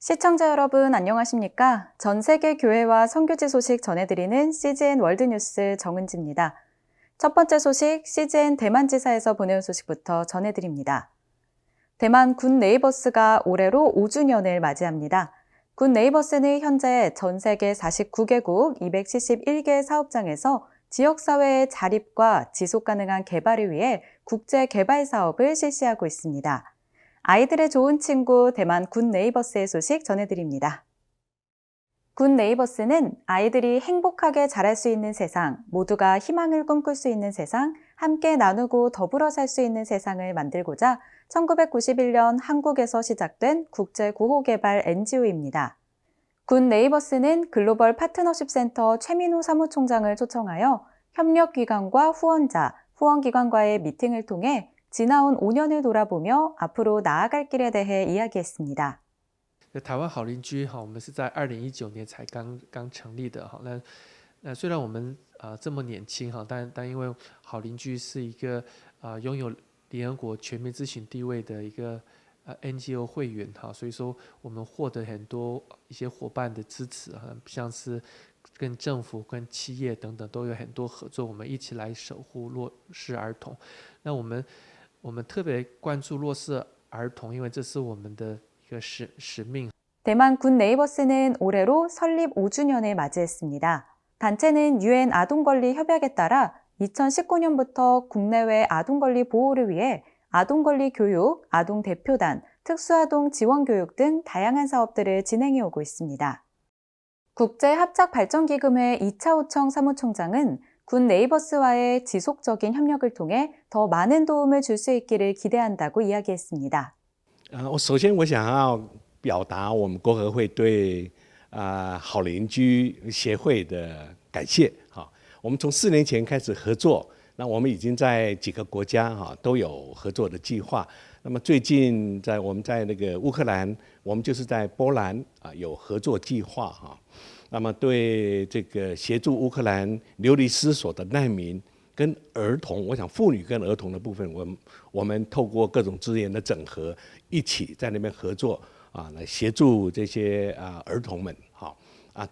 시청자 여러분 안녕하십니까? 전 세계 교회와 선교지 소식 전해드리는 CGN 월드뉴스 정은지입니다. 첫 번째 소식, CGN 대만지사에서 보내온 소식부터 전해드립니다. 대만 군 네이버스가 올해로 5주년을 맞이합니다. 군 네이버스는 현재 전 세계 49개국 271개 사업장에서 지역사회의 자립과 지속가능한 개발을 위해 국제 개발 사업을 실시하고 있습니다. 아이들의 좋은 친구 대만 군 네이버스의 소식 전해드립니다. 군 네이버스는 아이들이 행복하게 자랄 수 있는 세상, 모두가 희망을 꿈꿀 수 있는 세상, 함께 나누고 더불어 살 수 있는 세상을 만들고자 1991년 한국에서 시작된 국제구호개발 NGO입니다. 군 네이버스는 글로벌 파트너십 센터 최민호 사무총장을 초청하여 협력기관과 후원자, 후원기관과의 미팅을 통해 지나온 5년을 돌아보며 앞으로 나아갈 길에 대해 이야기했습니다. 台湾好邻居哈，我们是在2019年才刚成立的哈。那虽然我们这么年轻哈，但因为好邻居是一个拥有联合国全面咨询地位的一个NGO 会员哈，所以说我们获得很多一些伙伴的支持哈，像是跟政府、跟企业等等都有很多合作，我们一起来守护弱势儿童。那我们特别关注弱势儿童，因为这是我们的一个使命。 대만 군 네이버스는 올해로 설립 5주년을 맞이했습니다. 단체는 UN 아동권리 협약에 따라 2019년부터 국내외 아동권리 보호를 위해 아동권리 교육, 아동 대표단, 특수아동 지원교육 등 다양한 사업들을 진행해 오고 있습니다. 국제합작발전기금회 이차오청 사무총장은 군 네이버스와의 지속적인 협력을 통해 더 많은 도움을 줄 수 있기를 기대한다고 이야기했습니다. 首先我想要表达我们国合会对好邻居协会的感谢。我们从4年前开始合作，那我们已经在几个国家都有合作的计划。那么最近我们在那个乌克兰，我们就是在波兰有合作计划那么对这个协助乌克兰流离失所的难民跟儿童，我想妇女跟儿童的部分，我们透过各种资源的整合，一起在那边合作来协助这些儿童们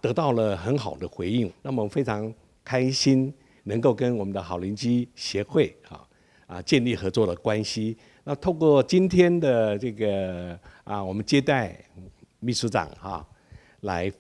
得到了很好的回应。那么我们非常开心能够跟我们的好邻居协会建立合作的关系。那透过今天的这个我们接待秘书长来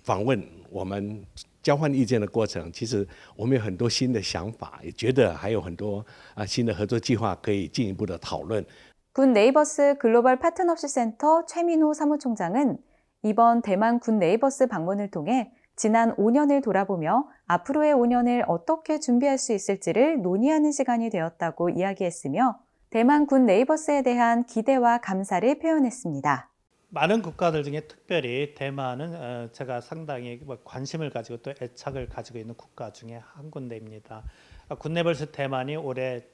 访问我们交换意见的过程，其实我们有很多新的想法，也觉得还有很多新的合作计划可以进一步的讨论。 군 네이버스 글로벌 파트너십 센터 최민호 사무총장은 이번 대만 군 네이버스 방문을 통해 지난 5년을 돌아보며 앞으로의 5년을 어떻게 준비할 수 있을지를 논의하는 시간이 되었다고 이야기했으며 대만 군 네이버스에 대한 기대와 감사를 표현했습니다. 많은 국가들 중에 특별히 대만은 제가 상당히 관심을 가지고 또 애착을 가지고 있는 국가 중에 한 군데입니다. 굿네이버스 대만이 올해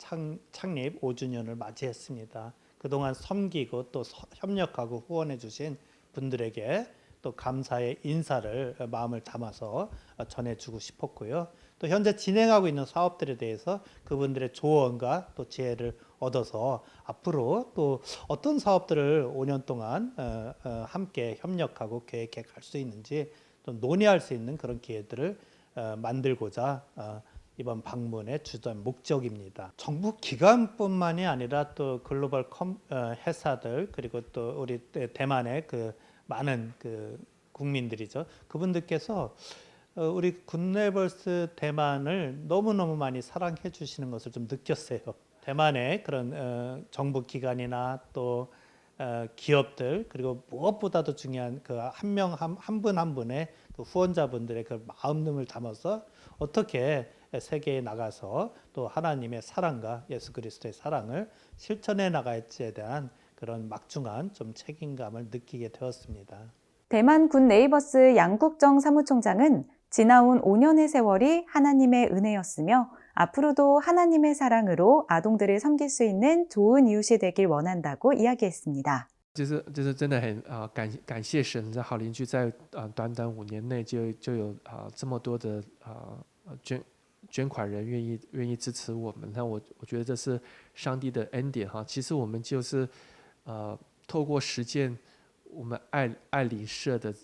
창립 5주년을 맞이했습니다. 그동안 섬기고 또 협력하고 후원해 주신 분들에게 또 감사의 인사를 마음을 담아서 전해주고 싶었고요. 또 현재 진행하고 있는 사업들에 대해서 그분들의 조언과 또 지혜를 얻어서 앞으로 또 어떤 사업들을 5년 동안 함께 협력하고 계획해 갈 수 있는지 또 논의할 수 있는 그런 기회들을 만들고자 이번 방문의 주된 목적입니다. 정부 기관뿐만이 아니라 또 글로벌 회사들 그리고 또 우리 대만의 그 많은 그 국민들이죠. 그분들께서 우리 굿네이버스 대만을 너무너무 많이 사랑해 주시는 것을 좀 느꼈어요. 대만의 그런 정부 기관이나 또 기업들 그리고 무엇보다도 중요한 그 한 분 한 분의 그 후원자분들의 그 마음을 담아서 어떻게 세계에 나가서 또 하나님의 사랑과 예수 그리스도의 사랑을 실천해 나갈지에 대한 그런 막중한 좀 책임감을 느끼게 되었습니다. 대만 군 네이버스 양국정 사무총장은 지나온 5년의 세월이 하나님의 은혜였으며 앞으로도 하나님의 사랑으로 아동들을 섬길 수 있는 좋은 이웃이 되길 원한다고 이야기했습니다. 就是真的很感谢神，在好邻居在短短5年内就有这么多的捐款人愿意支持我们，那我觉得这是上帝的恩典哈。其实我们就是透过实践我们爱邻舍的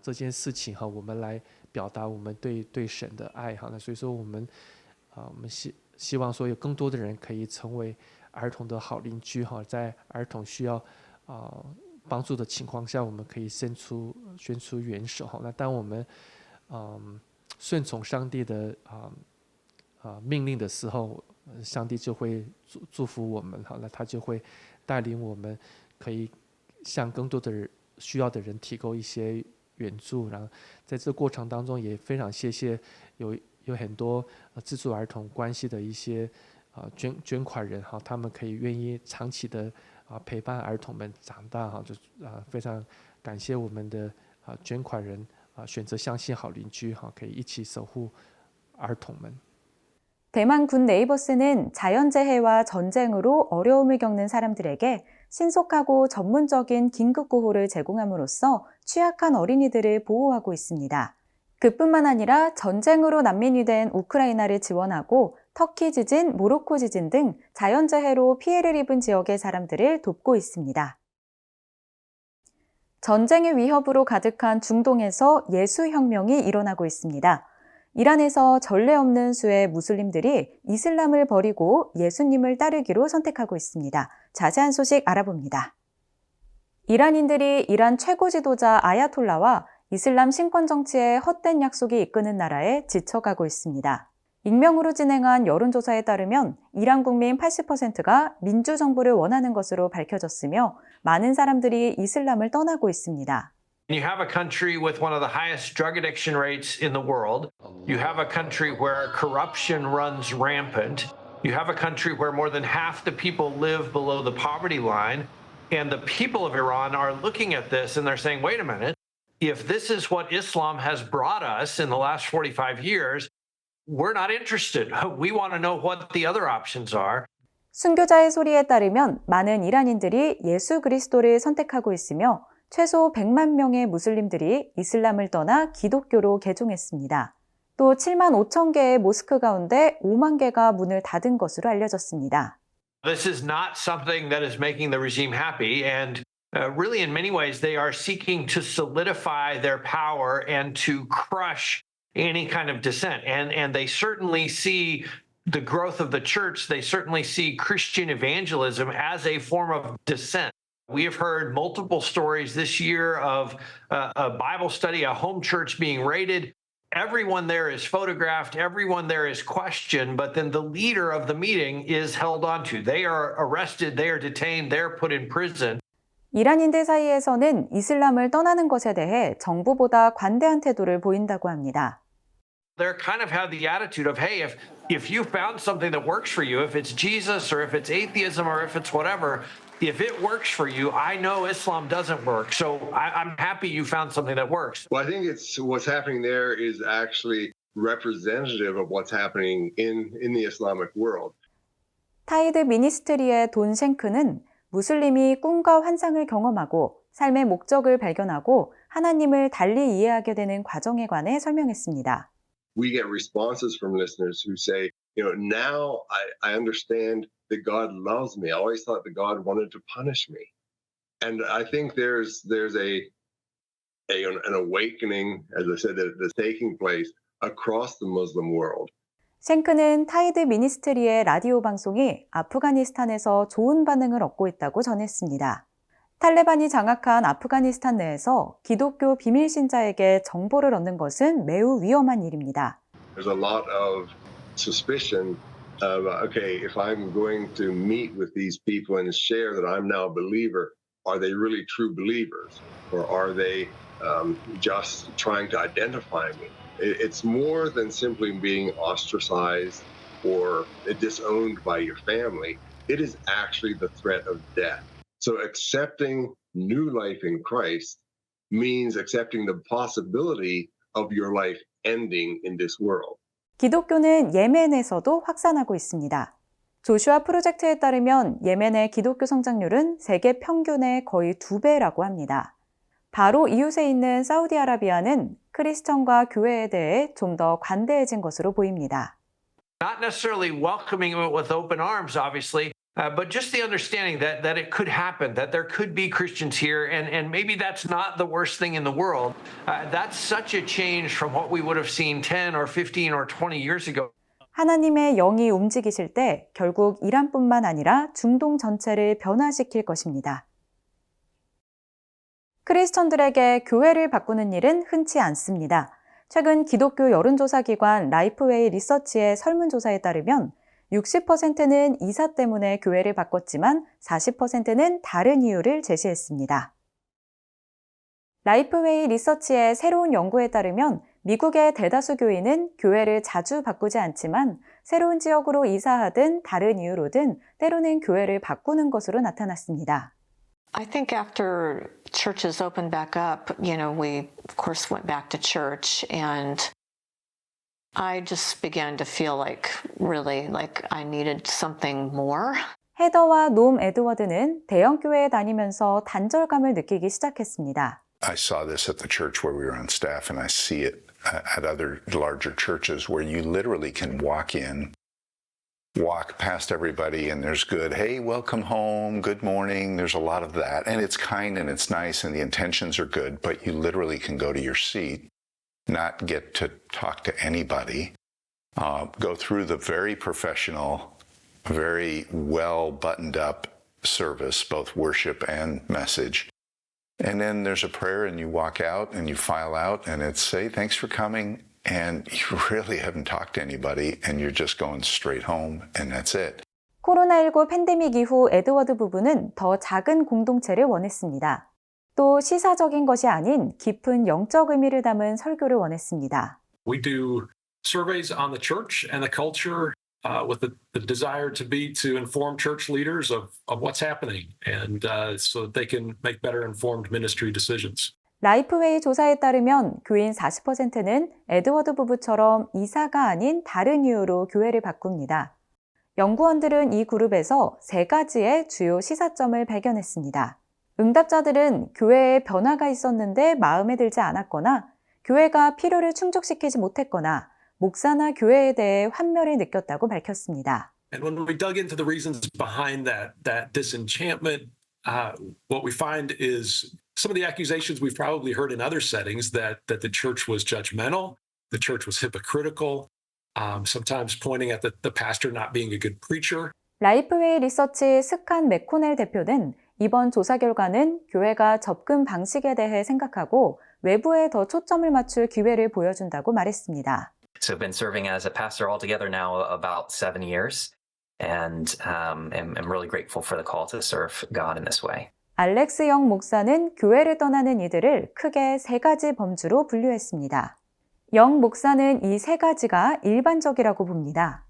这件事情哈，我们来表达我们对神的爱哈。那所以说我们希望说有更多的人可以成为儿童的好邻居哈，在儿童需要帮助的情况下，我们可以伸出援手哈。那当我们顺从上帝的命令的时候，上帝就会祝福我们哈。那他就会带领我们，可以向更多的需要的人提供一些援助。然后在这过程当中，也非常谢谢有很多资助儿童关系的一些捐款人哈，他们可以愿意长期的陪伴儿童们长大哈，就非常感谢我们的捐款人选择相信好邻居哈，可以一起守护儿童们。 대만 군 네이버스는 자연재해와 전쟁으로 어려움을 겪는 사람들에게 신속하고 전문적인 긴급구호를 제공함으로써 취약한 어린이들을 보호하고 있습니다. 그뿐만 아니라 전쟁으로 난민이 된 우크라이나를 지원하고 터키 지진, 모로코 지진 등 자연재해로 피해를 입은 지역의 사람들을 돕고 있습니다. 전쟁의 위협으로 가득한 중동에서 예수혁명이 일어나고 있습니다. 이란에서 전례 없는 수의 무슬림들이 이슬람을 버리고 예수님을 따르기로 선택하고 있습니다. 자세한 소식 알아봅니다. 이란인들이 이란 최고 지도자 아야톨라와 이슬람 신권 정치의 헛된 약속이 이끄는 나라에 지쳐가고 있습니다. 익명으로 진행한 여론조사에 따르면 이란 국민 80%가 민주정부를 원하는 것으로 밝혀졌으며 많은 사람들이 이슬람을 떠나고 있습니다. You have a country with one of the highest drug addiction rates in the world. You have a country where corruption runs rampant. You have a country where more than half the people live below the poverty line. And the people of Iran are looking at this and they're saying, wait a minute, if this is what Islam has brought us in the last 45 years, we're not interested. We want to know what the other options are. 순교자의 소리에 따르면 많은 이란인들이 예수 그리스도를 선택하고 있으며 최소 100만 명의 무슬림들이 이슬람을 떠나 기독교로 개종했습니다. 또 7만 5천 개의 모스크 가운데 5만 개가 문을 닫은 것으로 알려졌습니다. This is not something that is making the regime happy, and really in many ways they are seeking to solidify their power and to crush any kind of dissent. And they certainly see the growth of the church, they certainly see Christian evangelism as a form of dissent. We have heard multiple stories this year of a Bible study, a home church being raided. Everyone there is photographed, everyone there is questioned, but then the leader of the meeting is held onto. They are arrested, they are detained, they're put in prison. 이란인들 사이에서는 이슬람을 떠나는 것에 대해 정부보다 관대한 태도를 보인다고 합니다. They're kind of have the attitude of, hey, if you found something that works for you, if it's Jesus or if it's atheism or if it's whatever, if it works for you, I know Islam doesn't work. So I'm happy you found something that works. Well, I think it's what's happening there is actually representative of what's happening in the Islamic world. 타이드 미니스트리의 돈 쉔크는 무슬림이 꿈과 환상을 경험하고 삶의 목적을 발견하고 하나님을 달리 이해하게 되는 과정에 관해 설명했습니다. We get responses from listeners who say, now I understand that God loves me. I always thought that God wanted to punish me. And I think there's an awakening, as I said, that's taking place across the Muslim world. 쉔크는 타이드 미니스트리의 라디오 방송이 아프가니스탄에서 좋은 반응을 얻고 있다고 전했습니다. 탈레반이 장악한 아프가니스탄 내에서 기독교 비밀 신자에게 정보를 얻는 것은 매우 위험한 일입니다. There's a lot of suspicion of, okay, if I'm going to meet with these people and share that I'm now a believer, are they really true believers? Or are they just trying to identify me? It's more than simply being ostracized or disowned by your family. It is actually the threat of death. So accepting new life in Christ means accepting the possibility of your life ending in this world. 기독교는 예멘에서도 확산하고 있습니다. 조슈아 프로젝트에 따르면 예멘의 기독교 성장률은 세계 평균의 거의 2배라고 합니다. 바로 이웃에 있는 사우디아라비아는 크리스천과 교회에 대해 좀 더 관대해진 것으로 보입니다. Not necessarily welcoming it with open arms, obviously, But just the understanding that it could happen, that there could be Christians here, and maybe that's not the worst thing in the world. That's such a change from what we would have seen 10 or 15 or 20 years ago. 하나님의 영이 움직이실 때 결국 이란뿐만 아니라 중동 전체를 변화시킬 것입니다. 크리스천들에게 교회를 바꾸는 일은 흔치 않습니다. 최근 기독교 여론조사기관 라이프웨이 리서치의 설문조사에 따르면 60%는 이사 때문에 교회를 바꿨지만 40%는 다른 이유를 제시했습니다. 라이프웨이 리서치의 새로운 연구에 따르면 미국의 대다수 교인은 교회를 자주 바꾸지 않지만 새로운 지역으로 이사하든 다른 이유로든 때로는 교회를 바꾸는 것으로 나타났습니다. I think after churches opened back up, we of course went back to church, and I just began to feel like I needed something more. 헤더와 놈 에드워드는 대형 교회에 다니면서 단절감을 느끼기 시작했습니다. I saw this at the church where we were on staff, and I see it at other larger churches where you literally can walk in, walk past everybody, and there's good, hey, welcome home, good morning. There's a lot of that, and it's kind and it's nice and the intentions are good, but you literally can go to your seat, not get to talk to anybody, go through the very professional, very well buttoned up service, both worship and message. And then there's a prayer and you walk out and you file out and it's say, thanks for coming. And you really haven't talked to anybody and you're just going straight home and that's it. 코로나19 팬데믹 이후 에드워드 부부는 더 작은 공동체를 원했습니다. 또 시사적인 것이 아닌 깊은 영적 의미를 담은 설교를 원했습니다. We do surveys on the church and the culture with the desire to inform church leaders of what's happening and so that they can make better informed ministry decisions. 라이프웨이 조사에 따르면 교인 40%는 에드워드 부부처럼 이사가 아닌 다른 이유로 교회를 바꿉니다. 연구원들은 이 그룹에서 3가지의 주요 시사점을 발견했습니다. 응답자들은 교회에 변화가 있었는데 마음에 들지 않았거나 교회가 필요를 충족시키지 못했거나 목사나 교회에 대해 환멸을 느꼈다고 밝혔습니다. And when we dug into the reasons behind that disenchantment, what we find is some of the accusations we've probably heard in other settings that the church was judgmental, the church was hypocritical, sometimes pointing at the pastor not being a good preacher. 라이프웨이 리서치 스칸 맥코넬 대표는 이번 조사 결과는 교회가 접근 방식에 대해 생각하고 외부에 더 초점을 맞출 기회를 보여준다고 말했습니다. So I've been serving as a pastor altogether now about 7 years, and am really grateful for the call to serve God in this way. 알렉스 영 목사는 교회를 떠나는 이들을 크게 3가지 범주로 분류했습니다. 영 목사는 이 3가지가 일반적이라고 봅니다.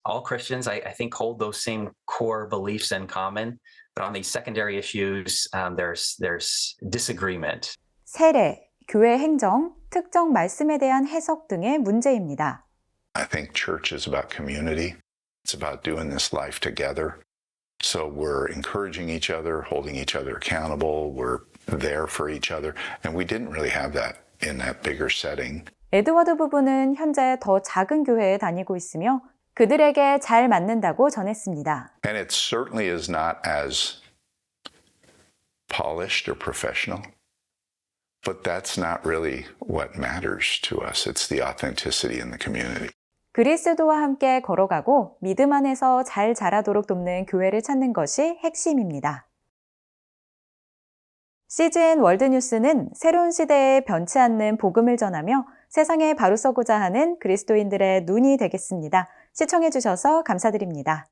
All Christians, I think, hold those same core beliefs in common, but on these secondary issues, there's disagreement. 세례, 교회 행정, 특정 말씀에 대한 해석 등의 문제입니다. I think church is about community. It's about doing this life together. So we're encouraging each other, holding each other accountable, we're there for each other, and we didn't really have that in that bigger setting. 에드워드 부부는 현재 더 작은 교회에 다니고 있으며 그들에게 잘 맞는다고 전했습니다. And it certainly is not as polished or professional, but that's not really what matters to us. It's the authenticity in the community. 그리스도와 함께 걸어가고 믿음 안에서 잘 자라도록 돕는 교회를 찾는 것이 핵심입니다. CGN 월드뉴스는 새로운 시대에 변치 않는 복음을 전하며 세상에 바로 서고자 하는 그리스도인들의 눈이 되겠습니다. 시청해주셔서 감사드립니다.